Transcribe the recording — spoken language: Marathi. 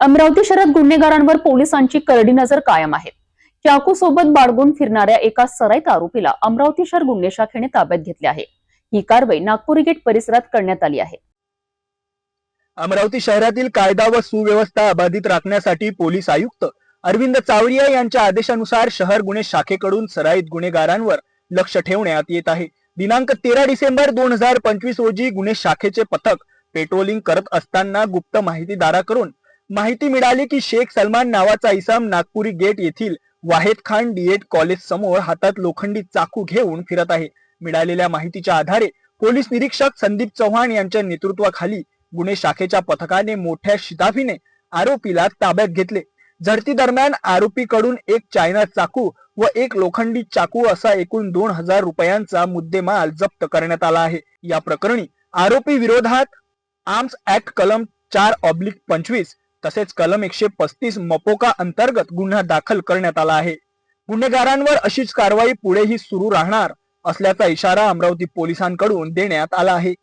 अमरावती शहरात गुन्हेगारांवर पोलिसांची करडी नजर कायम आहे. चाकू सोबत बाळगून फिरणाऱ्या एका सराईत आरोपीला अमरावती शहर गुन्हे शाखेने ताब्यात घेतले आहे. ही कारवाई नागपुरी गेट परिसरात करण्यात आली आहे. अमरावती शहरातील कायदा व सुव्यवस्था अबाधित राखण्यासाठी पोलीस आयुक्त अरविंद चावरिया यांच्या आदेशानुसार शहर गुन्हे शाखेकडून सराईत गुन्हेगारांवर लक्ष ठेवण्यात येत आहे. दिनांक 13 डिसेंबर 2025 रोजी गुन्हे शाखेचे पथक पेट्रोलिंग करत असताना गुप्त माहितीदाराकडून माहिती मिळाली की शेख सलमान नावाचा इसम नागपुरी गेट येथील वाहेद खान डीएड कॉलेज समोर हातात लोखंडी चाकू घेऊन फिरत आहे. मिळालेल्या माहितीच्या आधारे पोलीस निरीक्षक संदीप चव्हाण यांच्या नेतृत्वाखाली गुन्हे शाखेच्या पथकाने मोठ्या शिताफीने आरोपीला ताब्यात घेतले. झडती दरम्यान आरोपीकडून एक चायना चाकू व एक लोखंडी चाकू असा एकूण 2000 रुपयांचा मुद्देमाल जप्त करण्यात आला आहे. या प्रकरणी आरोपी विरोधात आर्म्स ऍक्ट कलम 4/25 तसेच कलम 135 मपोका अंतर्गत गुन्हा दाखल करण्यात आला आहे. गुन्हेगारांवर अशीच कारवाई पुढेही सुरू राहणार असल्याचा इशारा अमरावती पोलिसांकडून देण्यात आला आहे.